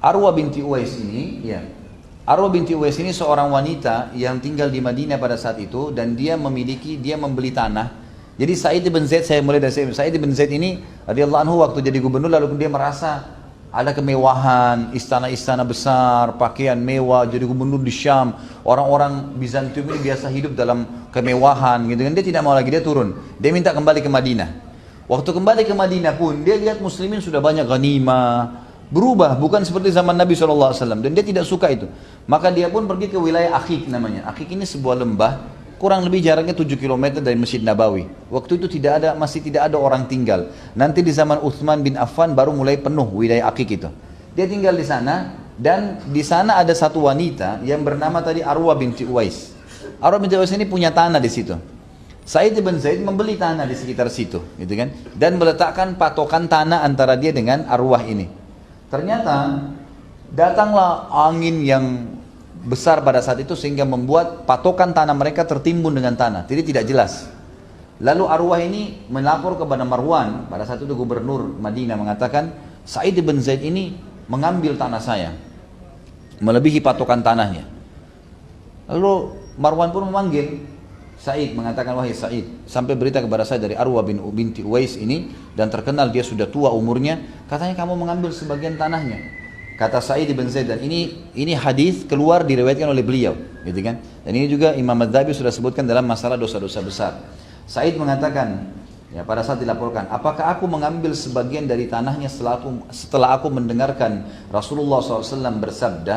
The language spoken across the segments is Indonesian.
Arwa binti Uwais ini, ya, Arwa binti Uwais ini seorang wanita yang tinggal di Madinah pada saat itu dan dia membeli tanah. Jadi Sa'id bin Zaid, saya mulai dari Sa'id bin Zaid ini radhiyallahu anhu waktu jadi gubernur lalu dia merasa ada kemewahan, istana-istana besar, pakaian mewah, jadi gubernur di Syam. Orang-orang Bizantium ini biasa hidup dalam kemewahan gitu kan. Dia tidak mau lagi, dia turun. Dia minta kembali ke Madinah. Waktu kembali ke Madinah pun dia lihat muslimin sudah banyak ghanimah. Berubah, bukan seperti zaman Nabi SAW. Dan dia tidak suka itu. Maka dia pun pergi ke wilayah Aqiq namanya. Aqiq ini sebuah lembah, kurang lebih jaraknya 7 km dari Masjid Nabawi. Waktu itu masih tidak ada orang tinggal. Nanti di zaman Utsman bin Affan baru mulai penuh wilayah Aqiq itu. Dia tinggal di sana, dan di sana ada satu wanita yang bernama tadi Arwa binti Uwais. Arwa binti Uwais ini punya tanah di situ. Sa'id bin Zaid membeli tanah di sekitar situ, gitu kan? Dan meletakkan patokan tanah antara dia dengan Arwah ini. Ternyata datanglah angin yang besar pada saat itu sehingga membuat patokan tanah mereka tertimbun dengan tanah, jadi tidak jelas. Lalu Arwah ini melapor kepada Marwan, pada saat itu gubernur Madinah, mengatakan Sa'id bin Zaid ini mengambil tanah saya, melebihi patokan tanahnya. Lalu Marwan pun memanggil Sa'id, mengatakan, wahai Sa'id, sampai berita kepada saya dari Arwa binti Uwais ini, dan terkenal dia sudah tua umurnya, katanya kamu mengambil sebagian tanahnya. Kata Sa'id bin Zaid, dan ini hadis keluar diriwayatkan oleh beliau, gitu kan? Dan ini juga Imam Adz-Dzahabi sudah sebutkan dalam masalah dosa-dosa besar. Sa'id mengatakan, ya pada saat dilaporkan, apakah aku mengambil sebagian dari tanahnya setelah aku mendengarkan Rasulullah SAW bersabda,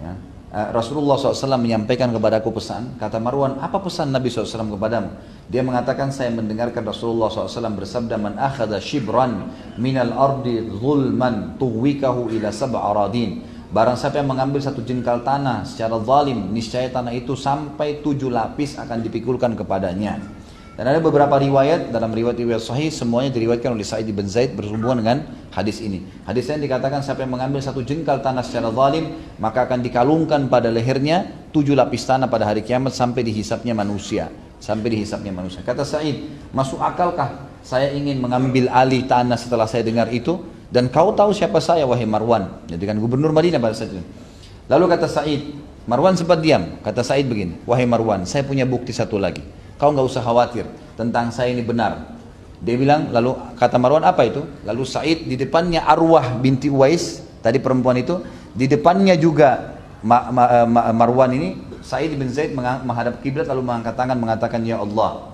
ya, Rasulullah SAW menyampaikan kepadaku pesan. Kata Marwan, apa pesan Nabi SAW kepadamu? Dia mengatakan, saya mendengarkan Rasulullah SAW bersabda, man akhadha shibran minal ardi zulman tuwikahu ila sab'aradin. Barang siapa yang mengambil satu jengkal tanah secara zalim, niscaya tanah itu sampai 7 lapis akan dipikulkan kepadanya. Dan ada beberapa riwayat, dalam riwayat-riwayat sahih semuanya diriwayatkan oleh Sa'id bin Zaid berhubungan dengan hadis ini. Hadis ini dikatakan siapa yang mengambil satu jengkal tanah secara zalim, maka akan dikalungkan pada lehernya 7 lapis tanah pada hari kiamat sampai dihisapnya manusia. Kata Sa'id, masuk akalkah saya ingin mengambil alih tanah setelah saya dengar itu? Dan kau tahu siapa saya, wahai Marwan? Jadi kan gubernur Madinah pada saat itu. Lalu kata Sa'id, Marwan sempat diam. Kata Sa'id begini, wahai Marwan, saya punya bukti satu lagi. Kau nggak usah khawatir tentang saya ini benar. Dia bilang, lalu kata Marwan, apa itu? Lalu Sa'id di depannya Arwah binti Uwais, tadi perempuan itu, di depannya juga Marwan ini, Sa'id bin Zaid menghadap kiblat lalu mengangkat tangan mengatakan, ya Allah,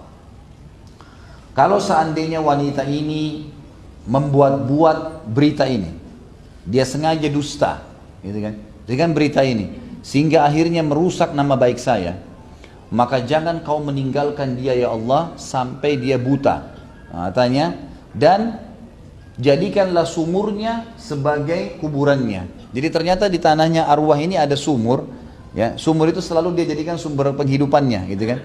kalau seandainya wanita ini membuat-buat berita ini, dia sengaja dusta, gitu kan, dengan berita ini, sehingga akhirnya merusak nama baik saya, maka jangan kau meninggalkan dia ya Allah sampai dia buta, katanya, dan jadikanlah sumurnya sebagai kuburannya. Jadi ternyata di tanahnya Arwah ini ada sumur, ya, sumur itu selalu dia jadikan sumber penghidupannya, gitu kan.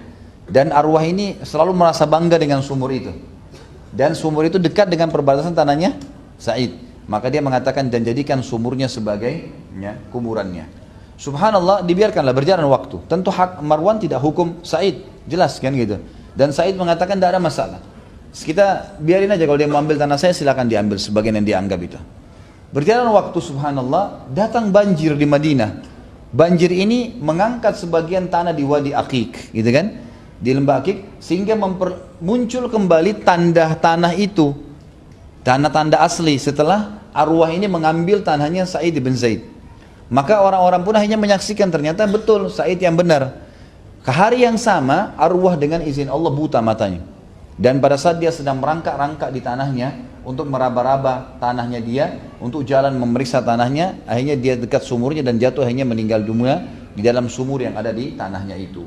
Dan Arwah ini selalu merasa bangga dengan sumur itu. Dan sumur itu dekat dengan perbatasan tanahnya Sa'id. Maka dia mengatakan, dan jadikan sumurnya sebagai, ya, kuburannya. Subhanallah, dibiarkanlah berjalan waktu. Tentu hak Marwan tidak hukum Sa'id, jelas kan gitu. Dan Sa'id mengatakan tidak ada masalah. Kita biarin aja, kalau dia mau ambil tanah saya silakan diambil sebagian yang dia anggap itu. Berjalan waktu, subhanallah, datang banjir di Madinah. Banjir ini mengangkat sebagian tanah di Wadi Aqiq, gitu kan? Di lembah Aqiq, sehingga muncul kembali tanda tanah itu, tanda-tanda asli setelah Arwah ini mengambil tanahnya Sa'id bin Zaid. Maka orang-orang pun akhirnya menyaksikan ternyata betul Sa'id yang benar. Ke hari yang sama, Arwah dengan izin Allah buta matanya. Dan pada saat dia sedang merangkak-rangkak di tanahnya untuk meraba-raba tanahnya dia, untuk jalan memeriksa tanahnya, akhirnya dia dekat sumurnya dan jatuh, akhirnya meninggal dunia di dalam sumur yang ada di tanahnya itu.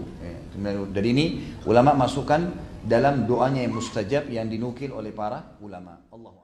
Dari ini ulama masukkan dalam doanya yang mustajab yang dinukil oleh para ulama. Allah